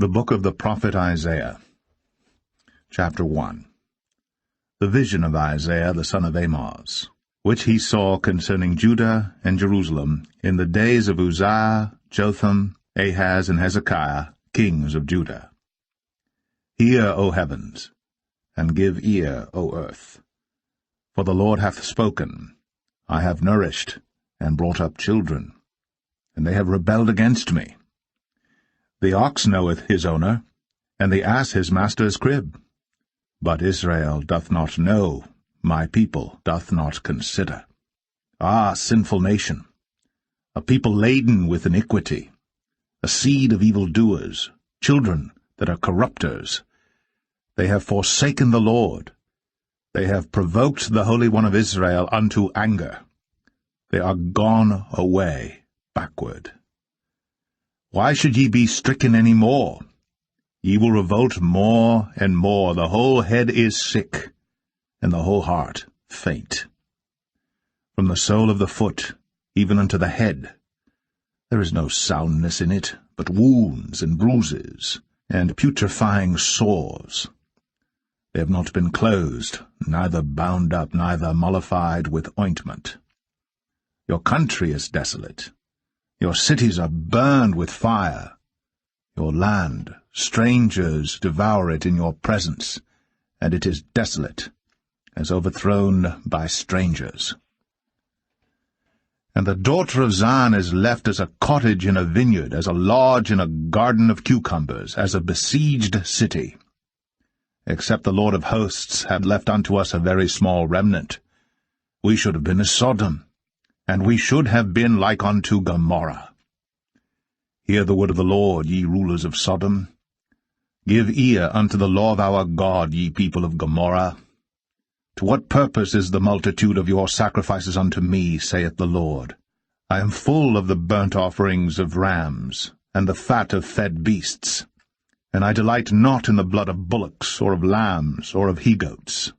The Book of the Prophet Isaiah, Chapter 1. The vision of Isaiah the son of Amoz, which he saw concerning Judah and Jerusalem in the days of Uzziah, Jotham, Ahaz, and Hezekiah, kings of Judah. Hear, O heavens, and give ear, O earth. For the Lord hath spoken, I have nourished and brought up children, and they have rebelled against me. The ox knoweth his owner, and the ass his master's crib. But Israel doth not know, my people doth not consider. Ah, sinful nation, a people laden with iniquity, a seed of evildoers, children that are corrupters. They have forsaken the Lord. They have provoked the Holy One of Israel unto anger. They are gone away backward. Why should ye be stricken any more? Ye will revolt more and more. The whole head is sick, and the whole heart faint. From the sole of the foot even unto the head, there is no soundness in it, but wounds and bruises, and putrefying sores. They have not been closed, neither bound up, neither mollified with ointment. Your country is desolate. Your cities are burned with fire. Your land, strangers devour it in your presence, and it is desolate, as overthrown by strangers. And the daughter of Zion is left as a cottage in a vineyard, as a lodge in a garden of cucumbers, as a besieged city. Except the Lord of hosts had left unto us a very small remnant, we should have been as Sodom, and we should have been like unto Gomorrah. Hear the word of the Lord, ye rulers of Sodom. Give ear unto the law of our God, ye people of Gomorrah. To what purpose is the multitude of your sacrifices unto me, saith the Lord? I am full of the burnt offerings of rams, and the fat of fed beasts, and I delight not in the blood of bullocks, or of lambs, or of he-goats.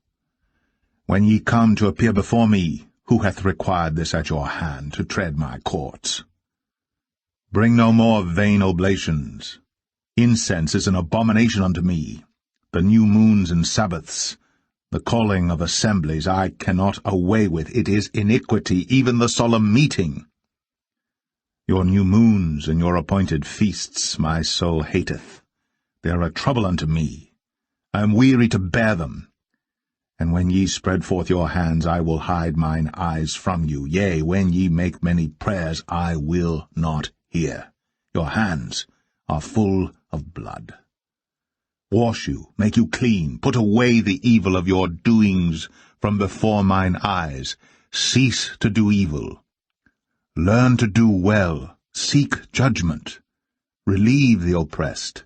When ye come to appear before me, who hath required this at your hand, to tread my courts? Bring no more vain oblations. Incense is an abomination unto me. The new moons and Sabbaths, the calling of assemblies, I cannot away with. It is iniquity, even the solemn meeting. Your new moons and your appointed feasts my soul hateth. They are a trouble unto me. I am weary to bear them. And when ye spread forth your hands, I will hide mine eyes from you. Yea, when ye make many prayers, I will not hear. Your hands are full of blood. Wash you, make you clean, put away the evil of your doings from before mine eyes. Cease to do evil. Learn to do well, seek judgment. Relieve the oppressed.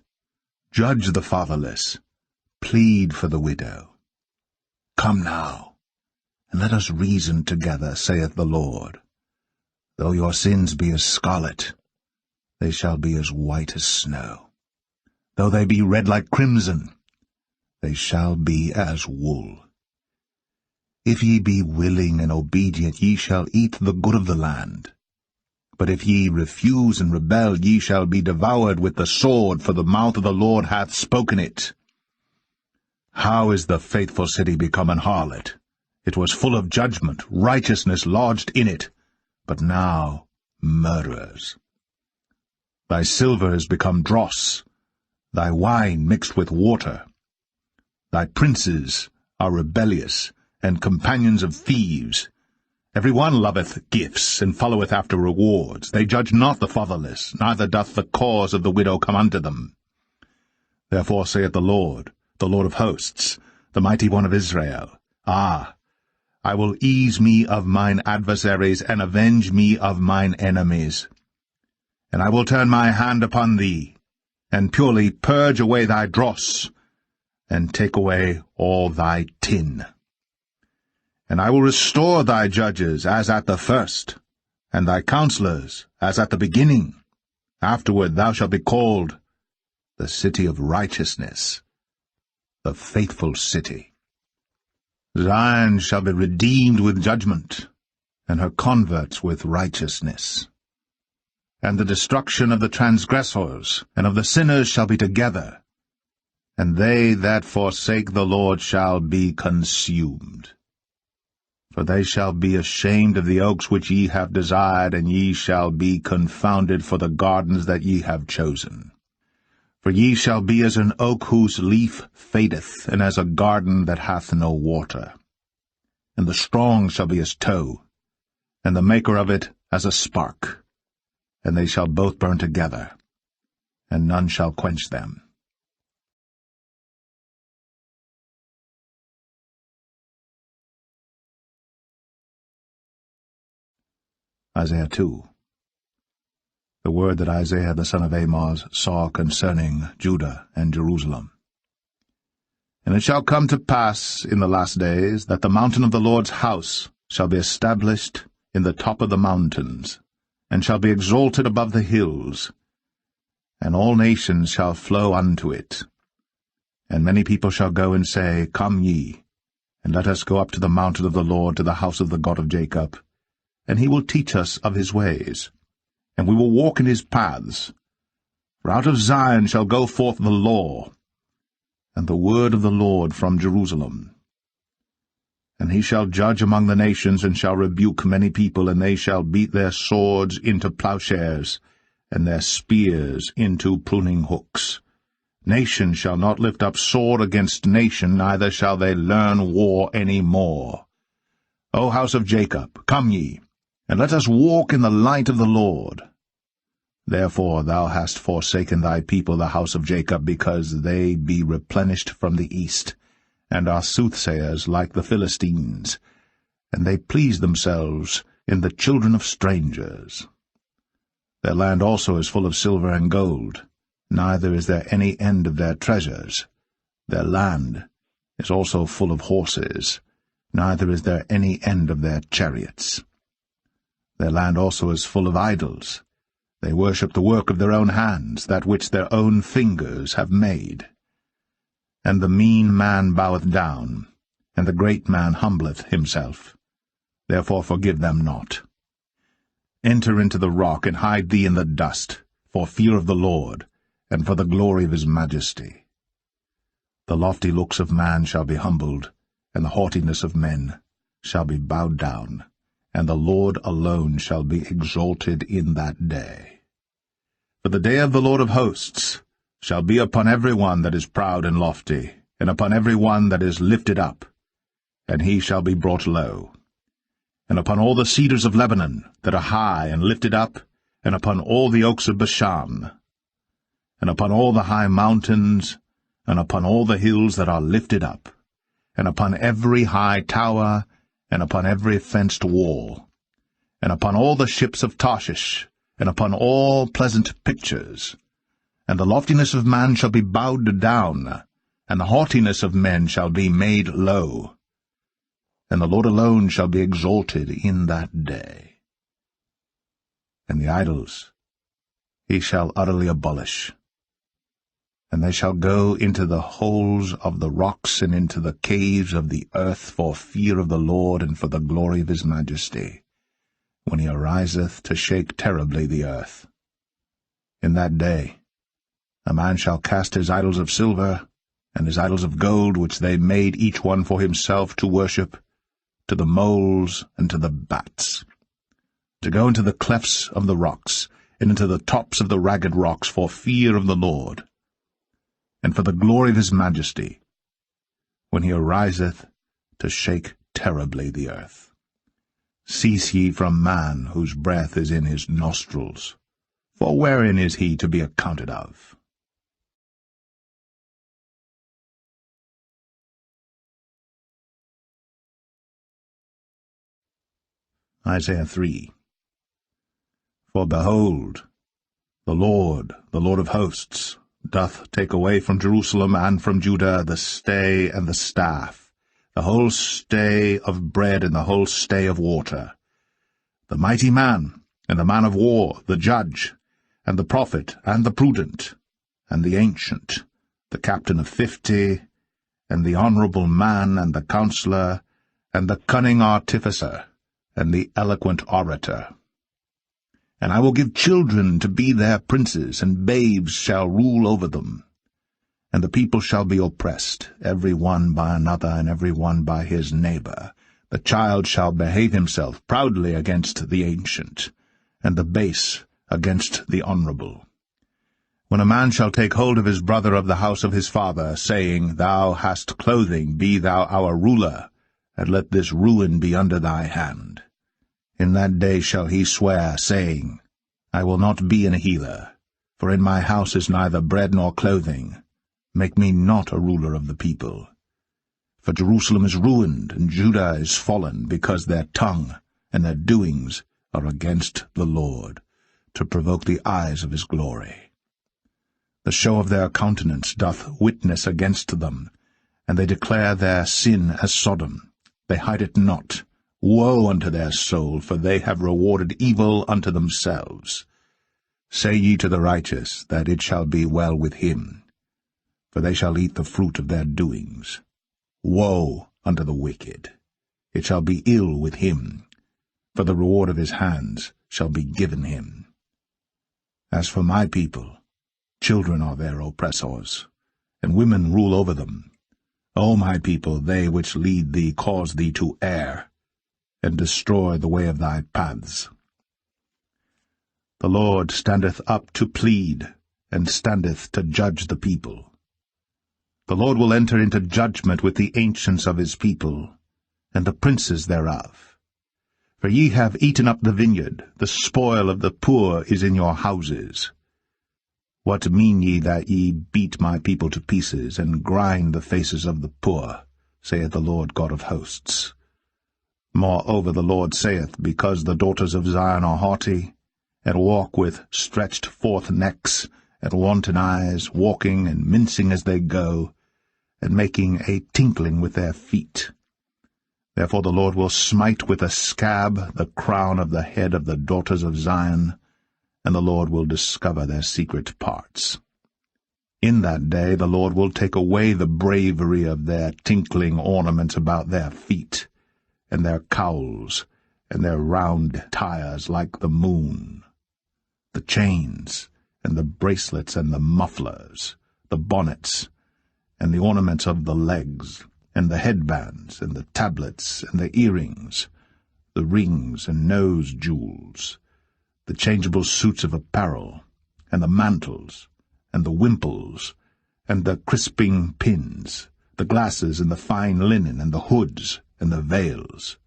Judge the fatherless. Plead for the widow. Come now, and let us reason together, saith the Lord. Though your sins be as scarlet, they shall be as white as snow. Though they be red like crimson, they shall be as wool. If ye be willing and obedient, ye shall eat the good of the land. But if ye refuse and rebel, ye shall be devoured with the sword, for the mouth of the Lord hath spoken it. How is the faithful city become an harlot? It was full of judgment, righteousness lodged in it, but now murderers. Thy silver is become dross, thy wine mixed with water. Thy princes are rebellious, and companions of thieves. Every one loveth gifts, and followeth after rewards. They judge not the fatherless, neither doth the cause of the widow come unto them. Therefore saith the Lord of hosts, the mighty one of Israel, Ah, I will ease me of mine adversaries, and avenge me of mine enemies. And I will turn my hand upon thee, and purely purge away thy dross, and take away all thy tin. And I will restore thy judges as at the first, and thy counselors as at the beginning. Afterward thou shalt be called the city of righteousness, the faithful city. Zion shall be redeemed with judgment, and her converts with righteousness. and the destruction of the transgressors and of the sinners shall be together, and they that forsake the Lord shall be consumed. For they shall be ashamed of the oaks which ye have desired, and ye shall be confounded for the gardens that ye have chosen. For ye shall be as an oak whose leaf fadeth, and as a garden that hath no water. And the strong shall be as tow, and the maker of it as a spark, and they shall both burn together, and none shall quench them. Isaiah 2. The word that Isaiah the son of Amoz saw concerning Judah and Jerusalem. And it shall come to pass in the last days that the mountain of the Lord's house shall be established in the top of the mountains, and shall be exalted above the hills, and all nations shall flow unto it. And many people shall go and say, Come ye, and let us go up to the mountain of the Lord, to the house of the God of Jacob, and he will teach us of his ways, and we will walk in his paths. For out of Zion shall go forth the law, and the word of the Lord from Jerusalem. And he shall judge among the nations, and shall rebuke many people, and they shall beat their swords into plowshares, and their spears into pruning hooks. Nation shall not lift up sword against nation, neither shall they learn war any more. O house of Jacob, come ye, and let us walk in the light of the Lord. Therefore thou hast forsaken thy people, the house of Jacob, because they be replenished from the east, and are soothsayers like the Philistines, and they please themselves in the children of strangers. Their land also is full of silver and gold, neither is there any end of their treasures. Their land is also full of horses, neither is there any end of their chariots. Their land also is full of idols. They worship the work of their own hands, that which their own fingers have made. And the mean man boweth down, and the great man humbleth himself. Therefore forgive them not. Enter into the rock, and hide thee in the dust, for fear of the Lord, and for the glory of his majesty. The lofty looks of man shall be humbled, and the haughtiness of men shall be bowed down, and the Lord alone shall be exalted in that day. For the day of the Lord of hosts shall be upon every one that is proud and lofty, and upon every one that is lifted up, and he shall be brought low. And upon all the cedars of Lebanon that are high and lifted up, and upon all the oaks of Bashan, and upon all the high mountains, and upon all the hills that are lifted up, and upon every high tower, and upon every fenced wall, and upon all the ships of Tarshish, and upon all pleasant pictures. And the loftiness of man shall be bowed down, and the haughtiness of men shall be made low. And the Lord alone shall be exalted in that day. And the idols he shall utterly abolish. And they shall go into the holes of the rocks, and into the caves of the earth, for fear of the Lord, and for the glory of his majesty, when he ariseth to shake terribly the earth. In that day a man shall cast his idols of silver, and his idols of gold, which they made each one for himself to worship, to the moles and to the bats, to go into the clefts of the rocks, and into the tops of the ragged rocks, for fear of the Lord, and for the glory of his majesty, when he ariseth to shake terribly the earth. Cease ye from man, whose breath is in his nostrils, for wherein is he to be accounted of? Isaiah 3. For behold, the Lord of hosts, doth take away from Jerusalem and from Judah the stay and the staff, the whole stay of bread and the whole stay of water, the mighty man, and the man of war, the judge, and the prophet, and the prudent, and the ancient, the captain of 50, and the honorable man, and the counselor, and the cunning artificer, and the eloquent orator. And I will give children to be their princes, and babes shall rule over them. And the people shall be oppressed, every one by another, and every one by his neighbor. The child shall behave himself proudly against the ancient, and the base against the honorable. When a man shall take hold of his brother of the house of his father, saying, Thou hast clothing, be thou our ruler, and let this ruin be under thy hand. In that day shall he swear, saying, I will not be an healer, for in my house is neither bread nor clothing. Make me not a ruler of the people. For Jerusalem is ruined, and Judah is fallen, because their tongue and their doings are against the Lord, to provoke the eyes of his glory. The show of their countenance doth witness against them, and they declare their sin as Sodom. They hide it not. Woe unto their soul, for they have rewarded evil unto themselves. Say ye to the righteous, that it shall be well with him, for they shall eat the fruit of their doings. Woe unto the wicked! It shall be ill with him, for the reward of his hands shall be given him. As for my people, children are their oppressors, and women rule over them. O my people, they which lead thee cause thee to err, and destroy the way of thy paths. The Lord standeth up to plead, and standeth to judge the people. The Lord will enter into judgment with the ancients of his people, and the princes thereof. For ye have eaten up the vineyard, the spoil of the poor is in your houses. What mean ye that ye beat my people to pieces, and grind the faces of the poor, saith the Lord God of hosts? Moreover the Lord saith, Because the daughters of Zion are haughty, and walk with stretched forth necks, and wanton eyes, walking and mincing as they go, and making a tinkling with their feet. Therefore the Lord will smite with a scab the crown of the head of the daughters of Zion, and the Lord will discover their secret parts. In that day the Lord will take away the bravery of their tinkling ornaments about their feet, and their cowls, and their round tires like the moon, the chains, and the bracelets, and the mufflers, the bonnets, and the ornaments of the legs, and the headbands, and the tablets, and the earrings, the rings and nose jewels, the changeable suits of apparel, and the mantles, and the wimples, and the crisping pins, the glasses, and the fine linen, and the hoods, and the veils.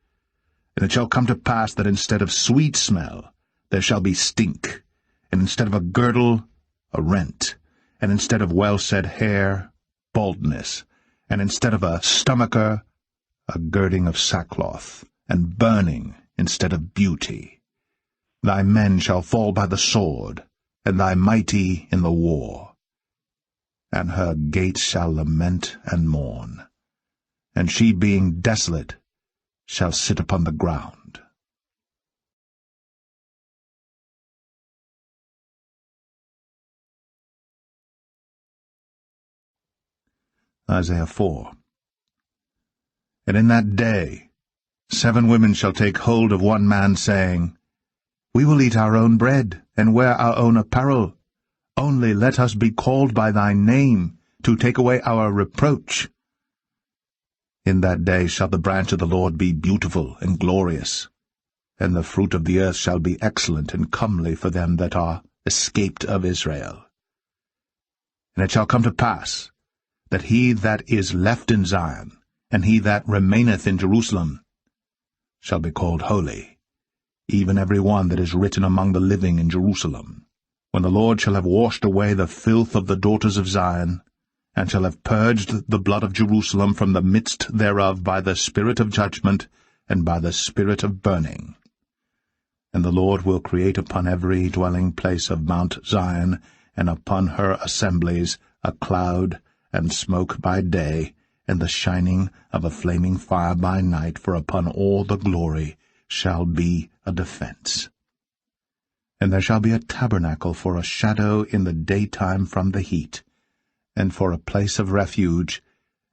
And it shall come to pass that instead of sweet smell there shall be stink, and instead of a girdle, a rent, and instead of well-set hair, baldness, and instead of a stomacher, a girding of sackcloth, and burning instead of beauty. Thy men shall fall by the sword, and thy mighty in the war. And her gates shall lament and mourn, and she being desolate shall sit upon the ground. Isaiah 4. And in that day 7 women shall take hold of one man, saying, We will eat our own bread, and wear our own apparel. Only let us be called by thy name, to take away our reproach. In that day shall the branch of the Lord be beautiful and glorious, and the fruit of the earth shall be excellent and comely for them that are escaped of Israel. And it shall come to pass, that he that is left in Zion, and he that remaineth in Jerusalem, shall be called holy, even every one that is written among the living in Jerusalem, when the Lord shall have washed away the filth of the daughters of Zion, and shall have purged the blood of Jerusalem from the midst thereof by the spirit of judgment and by the spirit of burning. And the Lord will create upon every dwelling place of Mount Zion, and upon her assemblies, a cloud and smoke by day, and the shining of a flaming fire by night, for upon all the glory shall be a defense. And there shall be a tabernacle for a shadow in the daytime from the heat, and for a place of refuge,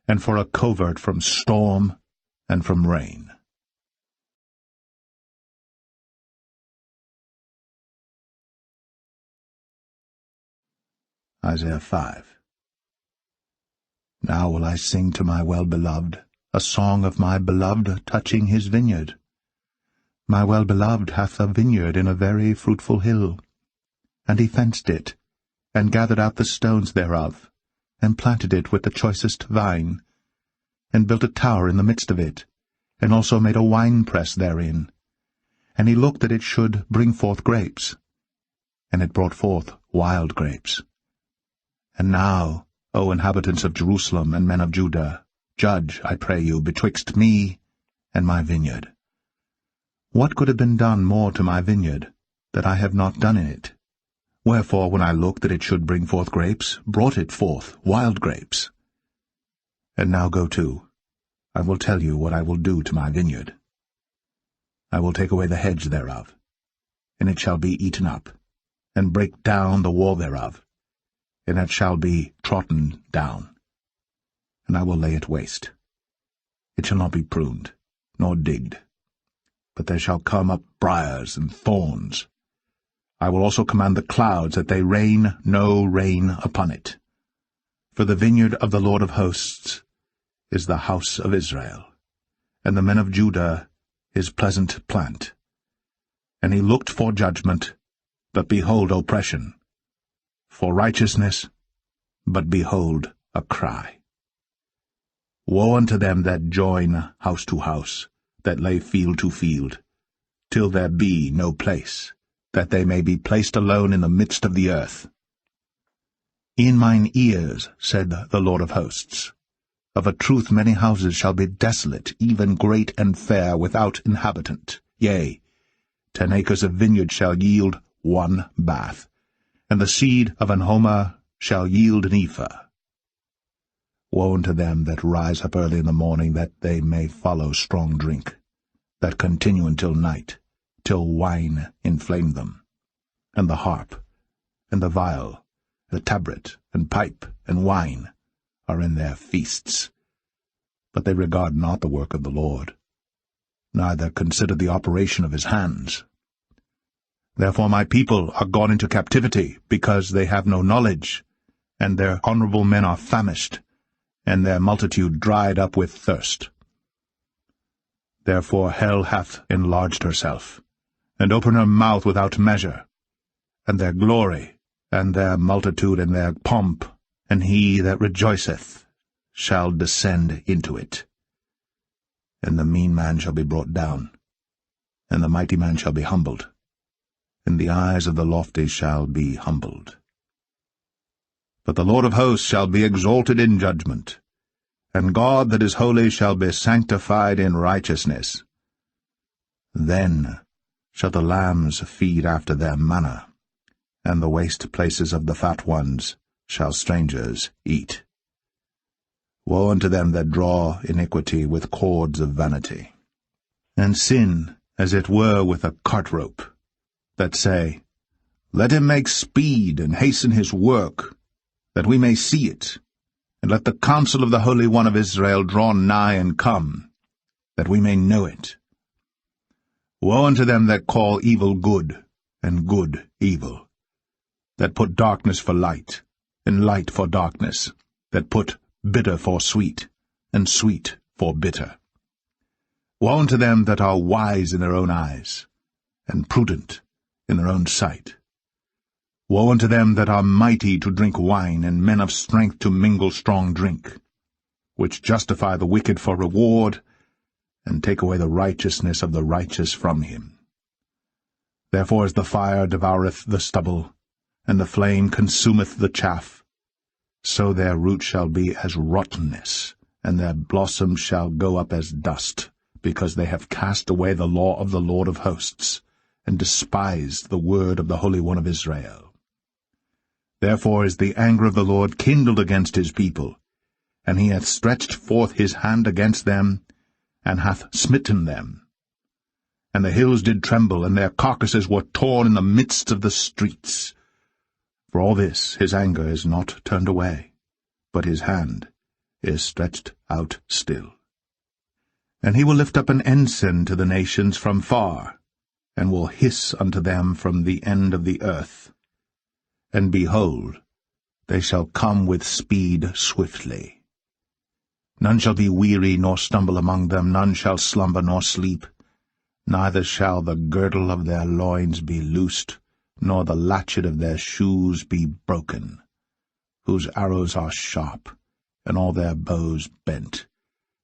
and for a covert from storm and from rain. Isaiah 5. Now will I sing to my well-beloved a song of my beloved touching his vineyard. My well-beloved hath a vineyard in a very fruitful hill, and he fenced it, and gathered out the stones thereof, and planted it with the choicest vine, and built a tower in the midst of it, and also made a winepress therein. And he looked that it should bring forth grapes, and it brought forth wild grapes. And now, O inhabitants of Jerusalem and men of Judah, judge, I pray you, betwixt me and my vineyard. What could have been done more to my vineyard, that I have not done in it? Wherefore, when I looked that it should bring forth grapes, brought it forth wild grapes. And now go to, I will tell you what I will do to my vineyard. I will take away the hedge thereof, and it shall be eaten up, and break down the wall thereof, and it shall be trodden down. And I will lay it waste. It shall not be pruned, nor digged, but there shall come up briars and thorns. I will also command the clouds that they rain no rain upon it. For the vineyard of the Lord of hosts is the house of Israel, and the men of Judah his pleasant plant. And he looked for judgment, but behold oppression, for righteousness, but behold a cry. Woe unto them that join house to house, that lay field to field, till there be no place, that they may be placed alone in the midst of the earth. In mine ears, said the Lord of hosts, of a truth many houses shall be desolate, even great and fair, without inhabitant. Yea, 10 acres of vineyard shall yield 1 bath, and the seed of an homer shall yield an ephah. Woe unto them that rise up early in the morning, that they may follow strong drink, that continue until night, till wine inflame them, and the harp, and the viol, the tabret, and pipe, and wine are in their feasts. But they regard not the work of the Lord, neither consider the operation of his hands. Therefore my people are gone into captivity, because they have no knowledge, and their honorable men are famished, and their multitude dried up with thirst. Therefore hell hath enlarged herself, and opened her mouth without measure, and their glory, and their multitude, and their pomp, and he that rejoiceth shall descend into it. And the mean man shall be brought down, and the mighty man shall be humbled, and the eyes of the lofty shall be humbled. But the Lord of hosts shall be exalted in judgment, and God that is holy shall be sanctified in righteousness. Then shall the lambs feed after their manner, and the waste places of the fat ones shall strangers eat. Woe unto them that draw iniquity with cords of vanity, and sin as it were with a cart rope, that say, Let him make speed and hasten his work, that we may see it, and let the counsel of the Holy One of Israel draw nigh and come, that we may know it. Woe unto them that call evil good, and good evil, that put darkness for light, and light for darkness, that put bitter for sweet, and sweet for bitter. Woe unto them that are wise in their own eyes, and prudent in their own sight. Woe unto them that are mighty to drink wine, and men of strength to mingle strong drink, which justify the wicked for reward, and take away the righteousness of the righteous from him. Therefore as the fire devoureth the stubble, and the flame consumeth the chaff, so their root shall be as rottenness, and their blossom shall go up as dust, because they have cast away the law of the Lord of hosts, and despised the word of the Holy One of Israel. Therefore is the anger of the Lord kindled against his people, and he hath stretched forth his hand against them, and hath smitten them. And the hills did tremble, and their carcasses were torn in the midst of the streets. For all this his anger is not turned away, but his hand is stretched out still. And he will lift up an ensign to the nations from far, and will hiss unto them from the end of the earth. And behold, They shall come with speed swiftly. None shall be weary nor stumble among them, none shall slumber nor sleep. Neither shall the girdle of their loins be loosed, nor the latchet of their shoes be broken, whose arrows are sharp, and all their bows bent.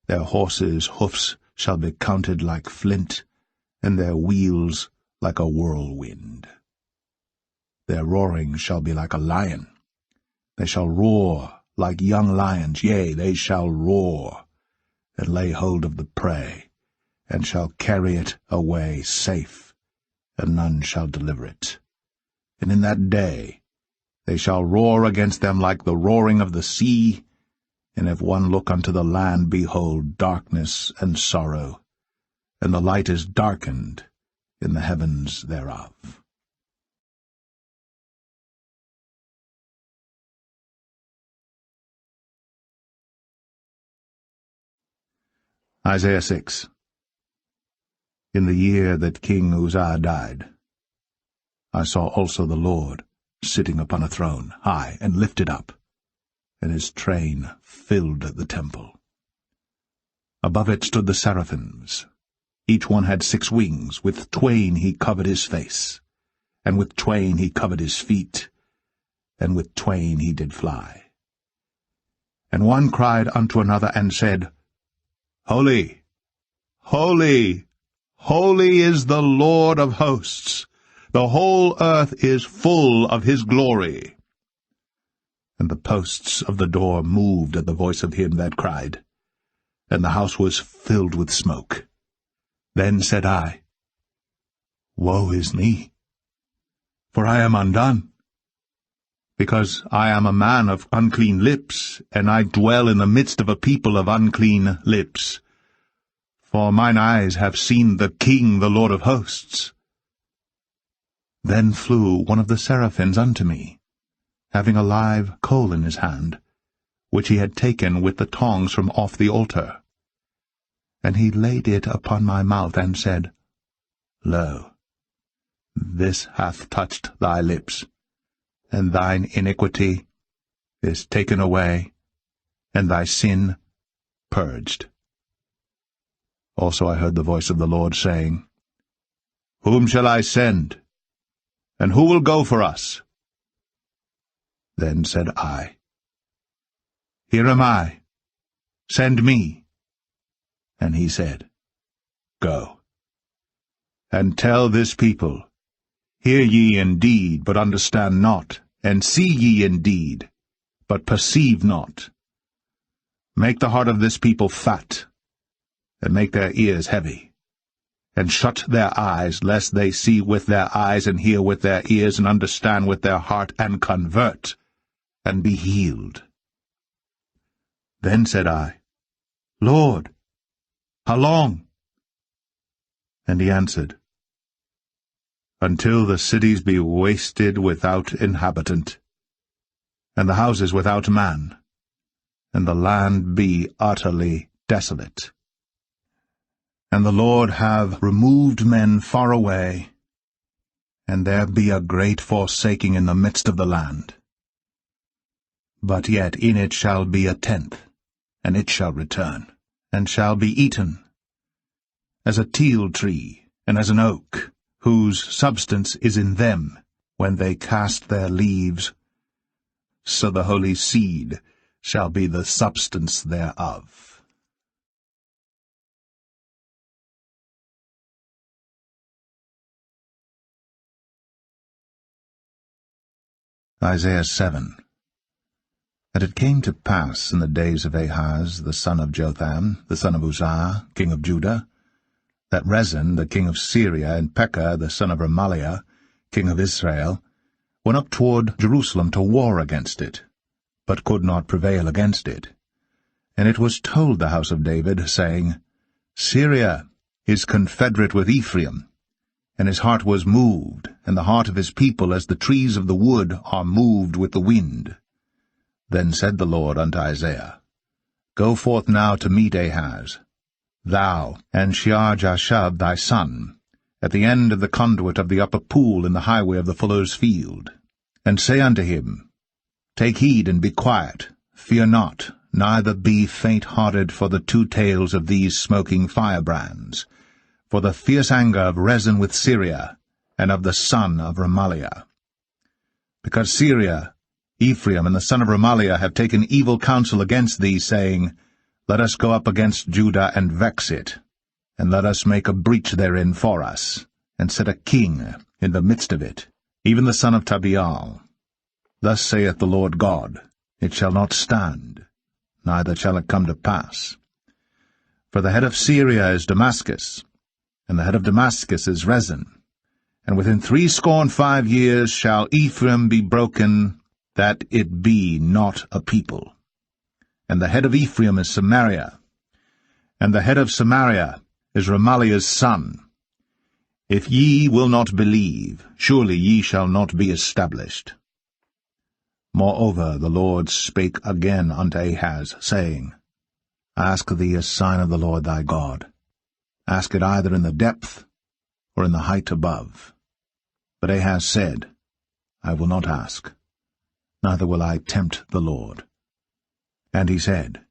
Their horses' hoofs shall be counted like flint, and their wheels like a whirlwind. Their roaring shall be like a lion. They shall roar like young lions, yea, they shall roar, and lay hold of the prey, and shall carry it away safe, and none shall deliver it. And in that day they shall roar against them like the roaring of the sea, and if one look unto the land, behold, darkness and sorrow, and the light is darkened in the heavens thereof. Isaiah 6. In the year that King Uzziah died, I saw also the Lord sitting upon a throne, high and lifted up, and his train filled the temple. Above it stood the seraphims. Each one had 6 wings. With twain he covered his face, and with twain he covered his feet, and with twain he did fly. And one cried unto another, and said, Holy, holy, holy is the Lord of hosts. The whole earth is full of his glory. And the posts of the door moved at the voice of him that cried, and the house was filled with smoke. Then said I, Woe is me, for I am undone, because I am a man of unclean lips, and I dwell in the midst of a people of unclean lips. For mine eyes have seen the King, the Lord of hosts. Then flew one of the seraphims unto me, having a live coal in his hand, which he had taken with the tongs from off the altar. And he laid it upon my mouth, and said, Lo, this hath touched thy lips, and thine iniquity is taken away, and thy sin purged. Also I heard the voice of the Lord saying, Whom shall I send? And who will go for us? Then said I, Here am I, send me. And he said, Go, and tell this people, Hear ye indeed, but understand not, and see ye indeed, but perceive not. Make the heart of this people fat, and make their ears heavy, and shut their eyes, lest they see with their eyes, and hear with their ears, and understand with their heart, and convert, and be healed. Then said I, Lord, how long? And he answered, Until the cities be wasted without inhabitant, and the houses without man, and the land be utterly desolate. And the Lord have removed men far away, and there be a great forsaking in the midst of the land. But yet in it shall be a tenth, and it shall return, and shall be eaten, as a teil tree, and as an oak, whose substance is in them, when they cast their leaves, so the holy seed shall be the substance thereof. Isaiah 7. And it came to pass in the days of Ahaz, the son of Jotham, the son of Uzziah, king of Judah, that Rezin, the king of Syria, and Pekah, the son of Remaliah, king of Israel, went up toward Jerusalem to war against it, but could not prevail against it. And it was told the house of David, saying, Syria is confederate with Ephraim, and his heart was moved, and the heart of his people as the trees of the wood are moved with the wind. Then said the Lord unto Isaiah, Go forth now to meet Ahaz, thou and Shear-Jashub thy son, at the end of the conduit of the upper pool in the highway of the fuller's field, and say unto him, Take heed and be quiet, fear not, neither be faint-hearted for the 2 tails of these smoking firebrands, for the fierce anger of Rezin with Syria, and of the son of Remaliah. Because Syria, Ephraim, and the son of Remaliah have taken evil counsel against thee, saying, Let us go up against Judah and vex it, and let us make a breach therein for us, and set a king in the midst of it, even the son of Tabeal. Thus saith the Lord God, It shall not stand, neither shall it come to pass. For the head of Syria is Damascus, and the head of Damascus is Rezin. And within 65 years shall Ephraim be broken, that it be not a people. And the head of Ephraim is Samaria, and the head of Samaria is Remaliah's son. If ye will not believe, surely ye shall not be established. Moreover the Lord spake again unto Ahaz, saying, Ask thee a sign of the Lord thy God. Ask it either in the depth, or in the height above. But Ahaz said, I will not ask, neither will I tempt the Lord. And he said,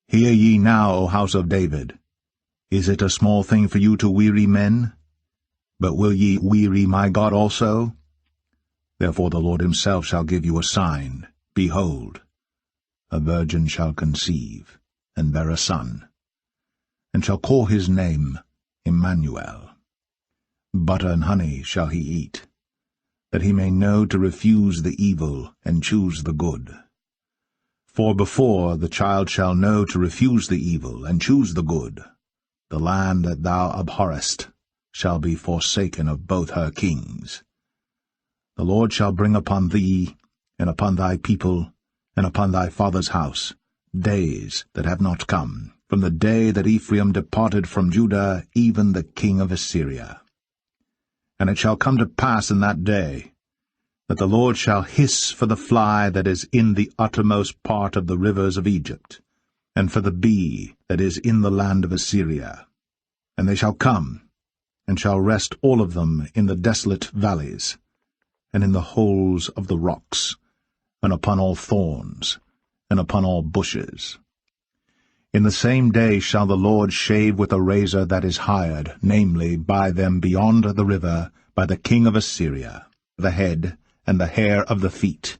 Hear ye now, O house of David. Is it a small thing for you to weary men? But will ye weary my God also? Therefore the Lord himself shall give you a sign. Behold, a virgin shall conceive, and bear a son, and shall call his name Emmanuel. Butter and honey shall he eat, that he may know to refuse the evil and choose the good. For before the child shall know to refuse the evil and choose the good, the land that thou abhorrest shall be forsaken of both her kings. The Lord shall bring upon thee, and upon thy people, and upon thy father's house, days that have not come, from the day that Ephraim departed from Judah, even the king of Assyria. And it shall come to pass in that day, that the Lord shall hiss for the fly that is in the uttermost part of the rivers of Egypt, and for the bee that is in the land of Assyria. And they shall come, and shall rest all of them in the desolate valleys, and in the holes of the rocks, and upon all thorns, and upon all bushes. In the same day shall the Lord shave with a razor that is hired, namely, by them beyond the river, by the king of Assyria, the head and the hair of the feet,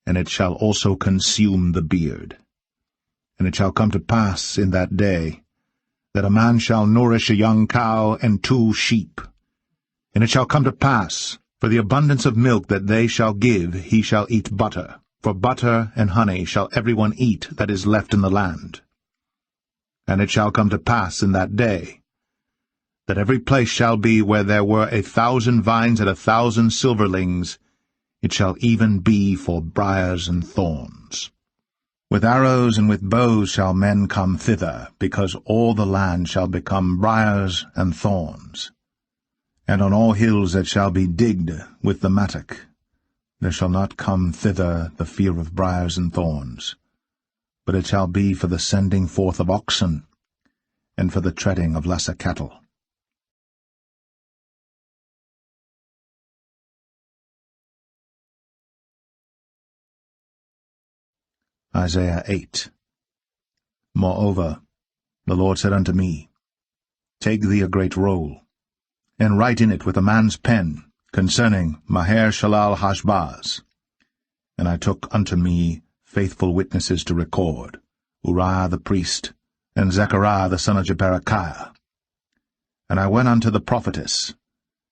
and it shall also consume the beard. And it shall come to pass in that day, that a man shall nourish a young cow and 2 sheep. And it shall come to pass, for the abundance of milk that they shall give, he shall eat butter. For butter and honey shall every one eat that is left in the land. And it shall come to pass in that day, that every place shall be where there were 1,000 vines and 1,000 silverlings, it shall even be for briars and thorns. With arrows and with bows shall men come thither, because all the land shall become briars and thorns. And on all hills that shall be digged with the mattock, there shall not come thither the fear of briars and thorns, but it shall be for the sending forth of oxen, and for the treading of lesser cattle. Isaiah 8. Moreover, the Lord said unto me, Take thee a great roll, and write in it with a man's pen, concerning Maher-shalal-Hash-Baz. And I took unto me faithful witnesses to record, Uriah the priest, and Zechariah the son of Jeberechiah. And I went unto the prophetess,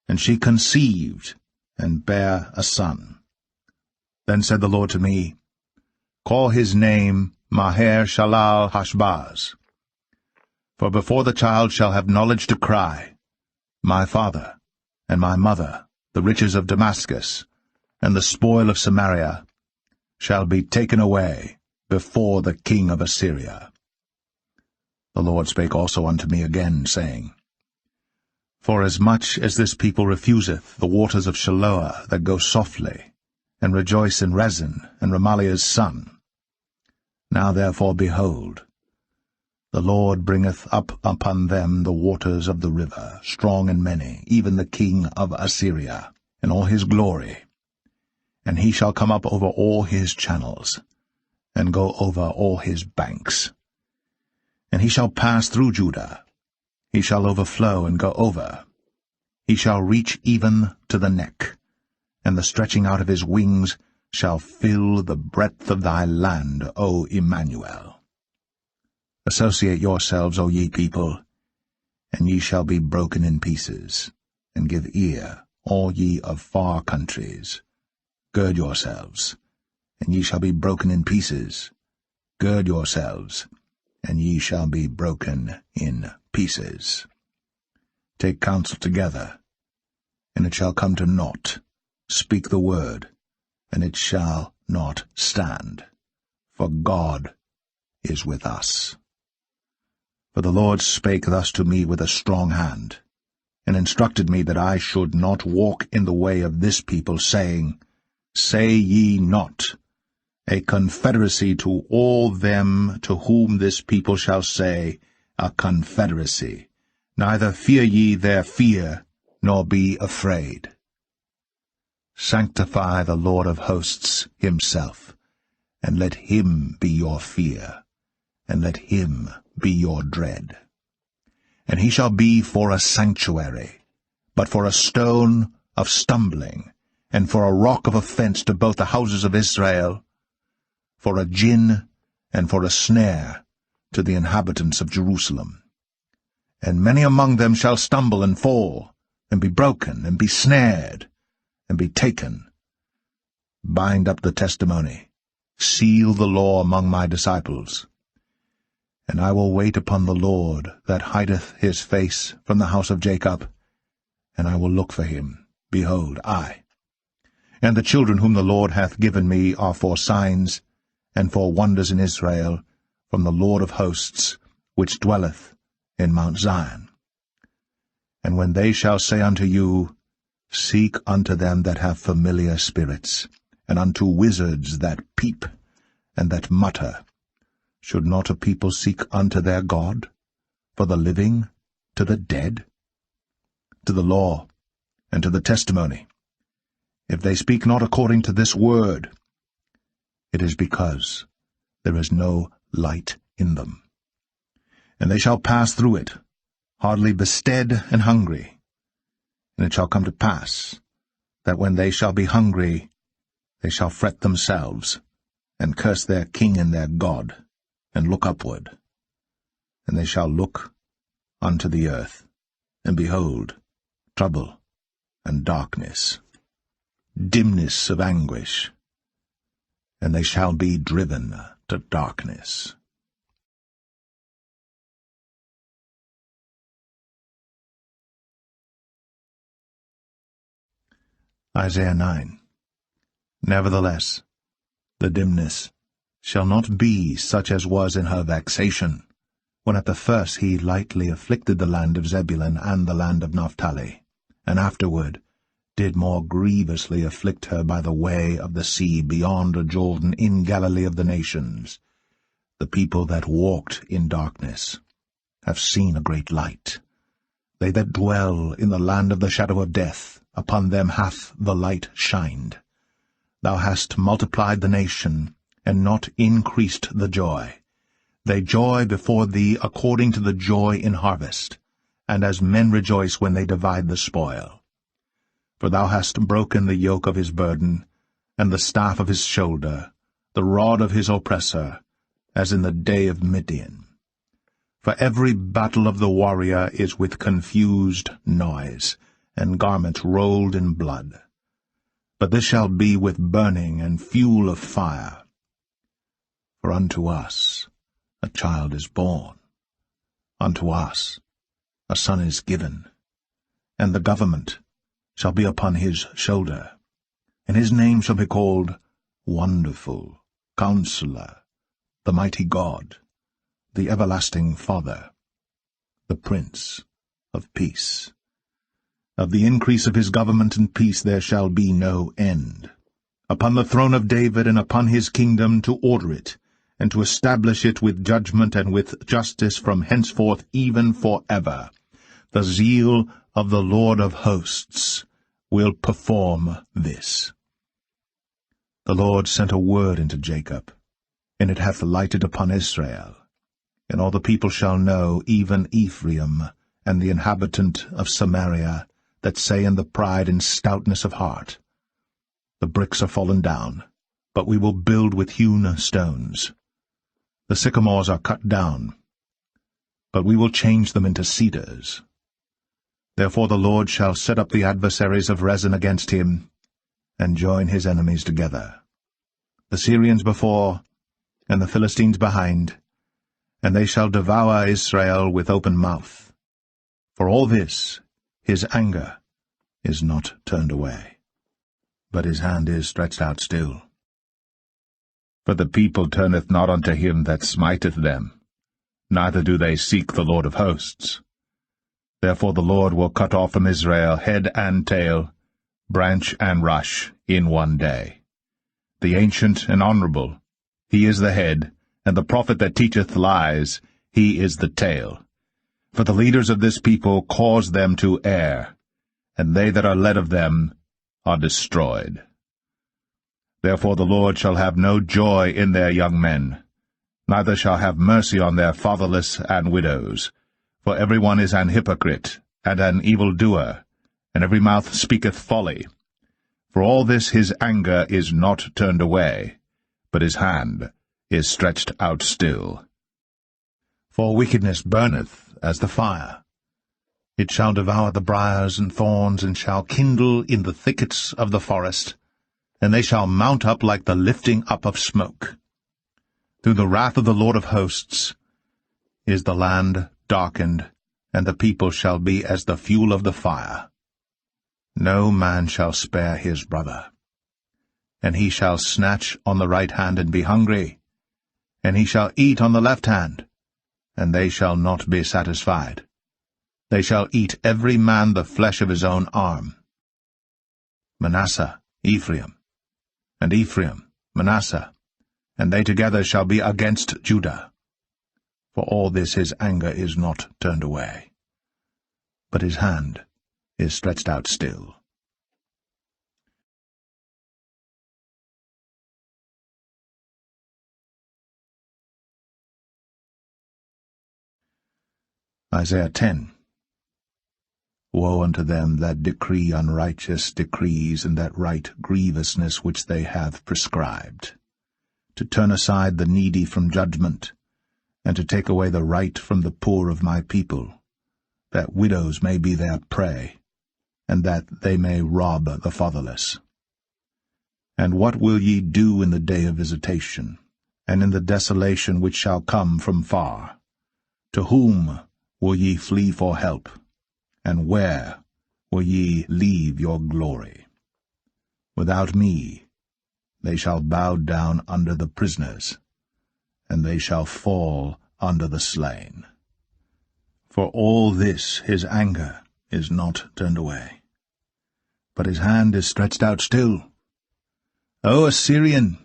and she conceived, and bare a son. Then said the Lord to me, Call his name Maher-shalal-Hash-Baz. For before the child shall have knowledge to cry, My father, and my mother, the riches of Damascus, and the spoil of Samaria, shall be taken away before the king of Assyria. The Lord spake also unto me again, saying, Forasmuch as this people refuseth the waters of Shiloah that go softly, and rejoice in Rezin and Remaliah's son, now therefore, behold, the Lord bringeth up upon them the waters of the river, strong and many, even the king of Assyria, in all his glory. And he shall come up over all his channels, and go over all his banks. And he shall pass through Judah. He shall overflow and go over. He shall reach even to the neck, and the stretching out of his wings shall fill the breadth of thy land, O Emmanuel. Associate yourselves, O ye people, and ye shall be broken in pieces, and give ear, all ye of far countries. Gird yourselves, and ye shall be broken in pieces. Gird yourselves, and ye shall be broken in pieces. Take counsel together, and it shall come to naught. Speak the word, and it shall not stand. For God is with us. For the Lord spake thus to me with a strong hand, and instructed me that I should not walk in the way of this people, saying, Say ye not, a confederacy to all them to whom this people shall say, a confederacy. Neither fear ye their fear, nor be afraid. Sanctify the Lord of hosts himself, and let him be your fear, and let him be your dread. And he shall be for a sanctuary, but for a stone of stumbling, and for a rock of offense to both the houses of Israel, for a gin and for a snare to the inhabitants of Jerusalem. And many among them shall stumble and fall, and be broken, and be snared, and be taken. Bind up the testimony, seal the law among my disciples. And I will wait upon the Lord that hideth his face from the house of Jacob, and I will look for him. Behold, I. And the children whom the Lord hath given me are for signs and for wonders in Israel, from the Lord of hosts, which dwelleth in Mount Zion. And when they shall say unto you, Seek unto them that have familiar spirits, and unto wizards that peep, and that mutter, should not a people seek unto their God, for the living to the dead? To the law and to the testimony, if they speak not according to this word, it is because there is no light in them. And they shall pass through it, hardly bestead and hungry. And it shall come to pass, that when they shall be hungry, they shall fret themselves, and curse their king and their God, and look upward. And they shall look unto the earth, and behold, trouble and darkness, dimness of anguish, and they shall be driven to darkness. Isaiah 9. Nevertheless, the dimness shall not be such as was in her vexation, when at the first he lightly afflicted the land of Zebulun and the land of Naphtali, and afterward did more grievously afflict her by the way of the sea beyond Jordan in Galilee of the nations. The people that walked in darkness have seen a great light. They that dwell in the land of the shadow of death, upon them hath the light shined. Thou hast multiplied the nation, and not increased the joy. They joy before thee according to the joy in harvest, and as men rejoice when they divide the spoil. For thou hast broken the yoke of his burden, and the staff of his shoulder, the rod of his oppressor, as in the day of Midian. For every battle of the warrior is with confused noise, and garments rolled in blood. But this shall be with burning and fuel of fire. For unto us a child is born, unto us a son is given, and the government shall be upon his shoulder, and his name shall be called Wonderful, Counselor, the Mighty God, the Everlasting Father, the Prince of Peace. Of the increase of his government and peace there shall be no end, upon the throne of David and upon his kingdom, to order it, and to establish it with judgment and with justice from henceforth even for ever. The zeal of the Lord of hosts will perform this. The Lord sent a word into Jacob, and it hath lighted upon Israel. And all the people shall know, even Ephraim, and the inhabitant of Samaria, that say in the pride and stoutness of heart, The bricks are fallen down, but we will build with hewn stones. The sycamores are cut down, but we will change them into cedars. Therefore the Lord shall set up the adversaries of Rezin against him, and join his enemies together, the Syrians before, and the Philistines behind, and they shall devour Israel with open mouth. For all this his anger is not turned away, but his hand is stretched out still. For the people turneth not unto him that smiteth them, neither do they seek the Lord of hosts. Therefore the Lord will cut off from Israel head and tail, branch and rush, in one day. The ancient and honorable, he is the head, and the prophet that teacheth lies, he is the tail. For the leaders of this people cause them to err, and they that are led of them are destroyed. Therefore the Lord shall have no joy in their young men, neither shall have mercy on their fatherless and widows. For every one is an hypocrite, and an evildoer, and every mouth speaketh folly. For all this his anger is not turned away, but his hand is stretched out still. For wickedness burneth as the fire. It shall devour the briars and thorns, and shall kindle in the thickets of the forest, and they shall mount up like the lifting up of smoke. Through the wrath of the Lord of hosts is the land darkened, and the people shall be as the fuel of the fire. No man shall spare his brother. And he shall snatch on the right hand and be hungry, and he shall eat on the left hand, and they shall not be satisfied. They shall eat every man the flesh of his own arm. Manasseh, Ephraim, and Ephraim, Manasseh, and they together shall be against Judah. For all this his anger is not turned away, but his hand is stretched out still. Isaiah 10. Woe unto them that decree unrighteous decrees, and that write grievousness which they have prescribed, to turn aside the needy from judgment, and to take away the right from the poor of my people, that widows may be their prey, and that they may rob the fatherless. And what will ye do in the day of visitation, and in the desolation which shall come from far? To whom will ye flee for help, and where will ye leave your glory? Without me they shall bow down under the prisoners, and they shall fall under the slain. For all this his anger is not turned away, but his hand is stretched out still. O Assyrian,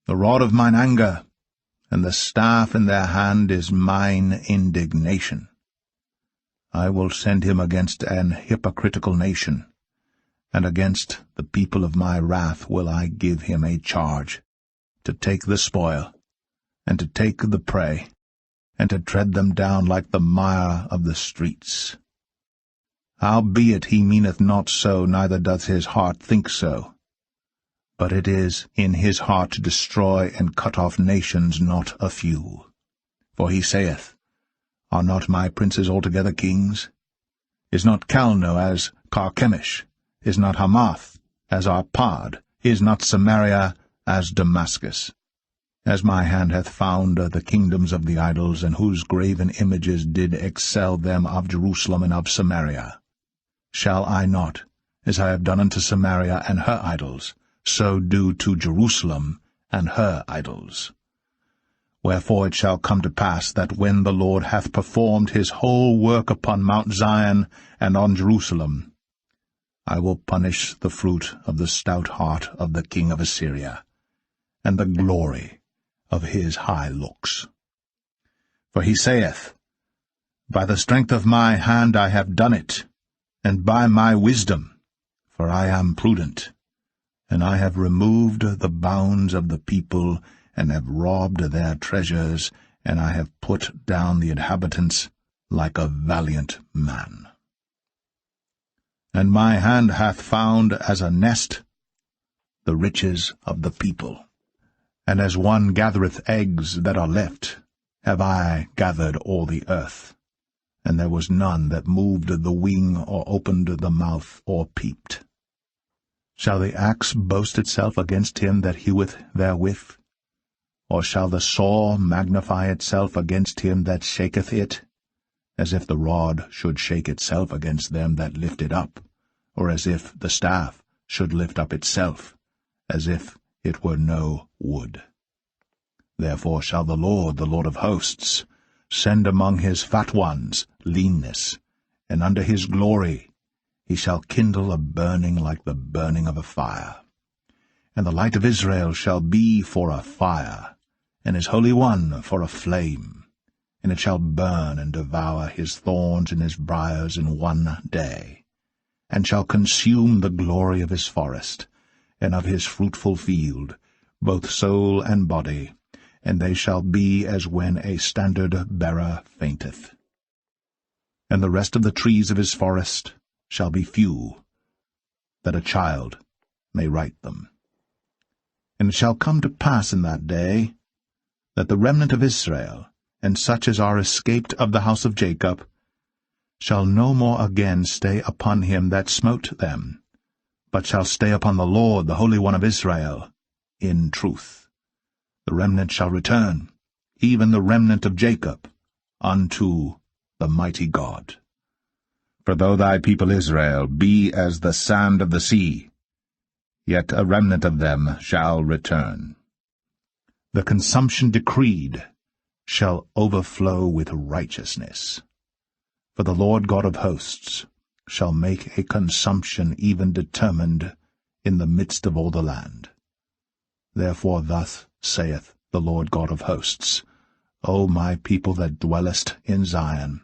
the rod of mine anger, and the staff in their hand is mine indignation. I will send him against an hypocritical nation, and against the people of my wrath will I give him a charge, to take the spoil, and to take the prey, and to tread them down like the mire of the streets. Howbeit he meaneth not so, neither doth his heart think so. But it is in his heart to destroy and cut off nations, not a few. For he saith, Are not my princes altogether kings? Is not Calno as Carchemish? Is not Hamath as Arpad? Is not Samaria as Damascus? As my hand hath found the kingdoms of the idols, and whose graven images did excel them of Jerusalem and of Samaria, shall I not, as I have done unto Samaria and her idols, so do to Jerusalem and her idols? Wherefore it shall come to pass that when the Lord hath performed his whole work upon Mount Zion and on Jerusalem, I will punish the fruit of the stout heart of the king of Assyria, and the glory of his high looks. For he saith, By the strength of my hand I have done it, and by my wisdom, for I am prudent. And I have removed the bounds of the people, and have robbed their treasures, and I have put down the inhabitants like a valiant man. And my hand hath found as a nest the riches of the people. And as one gathereth eggs that are left, have I gathered all the earth. And there was none that moved the wing, or opened the mouth, or peeped. Shall the axe boast itself against him that heweth therewith? Or shall the saw magnify itself against him that shaketh it? As if the rod should shake itself against them that lift it up, or as if the staff should lift up itself, as if it were no wood. Therefore shall the Lord of hosts, send among his fat ones leanness, and under his glory he shall kindle a burning like the burning of a fire. And the light of Israel shall be for a fire, and his Holy One for a flame, and it shall burn and devour his thorns and his briars in one day, and shall consume the glory of his forest, and of his fruitful field, both soul and body, and they shall be as when a standard-bearer fainteth. And the rest of the trees of his forest shall be few, that a child may write them. And it shall come to pass in that day, that the remnant of Israel, and such as are escaped of the house of Jacob, shall no more again stay upon him that smote them, but shall stay upon the Lord, the Holy One of Israel, in truth. The remnant shall return, even the remnant of Jacob, unto the mighty God. For though thy people Israel be as the sand of the sea, yet a remnant of them shall return. The consumption decreed shall overflow with righteousness. For the Lord God of hosts shall make a consumption even determined in the midst of all the land. Therefore thus saith the Lord God of hosts, O my people that dwellest in Zion,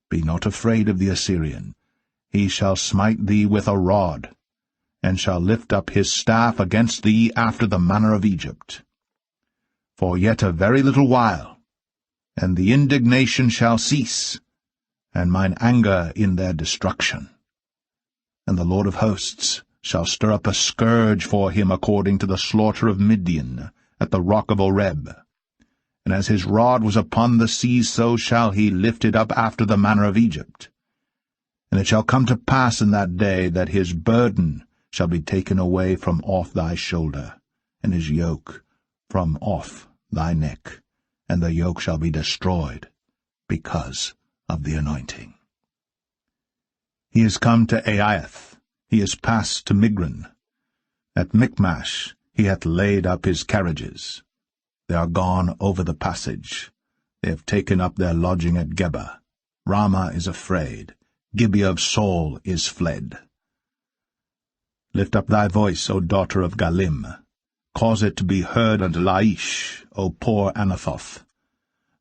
be not afraid of the Assyrian. He shall smite thee with a rod, and shall lift up his staff against thee after the manner of Egypt. For yet a very little while, and the indignation shall cease, and mine anger in their destruction. And the Lord of hosts shall stir up a scourge for him according to the slaughter of Midian at the rock of Oreb. And as his rod was upon the sea, so shall he lift it up after the manner of Egypt. And it shall come to pass in that day that his burden shall be taken away from off thy shoulder, and his yoke from off thy neck, and the yoke shall be destroyed because of the anointing. He is come to Aiath, he is passed to Migron. At Michmash he hath laid up his carriages. They are gone over the passage. They have taken up their lodging at Geba. Ramah is afraid. Gibeah of Saul is fled. Lift up thy voice, O daughter of Galim. Cause it to be heard unto Laish, O poor Anathoth.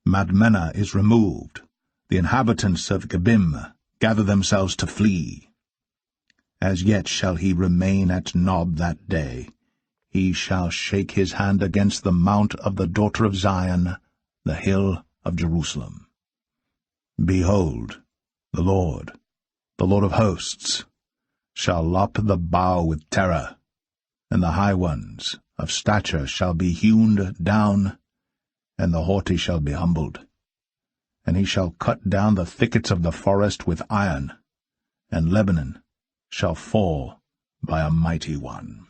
Madmenah is removed. The inhabitants of Gebim gather themselves to flee. As yet shall he remain at Nob that day. He shall shake his hand against the mount of the daughter of Zion, the hill of Jerusalem. Behold, the Lord of hosts, shall lop the bough with terror, and the high ones of stature shall be hewn down, and the haughty shall be humbled. And he shall cut down the thickets of the forest with iron, and Lebanon shall fall by a mighty one.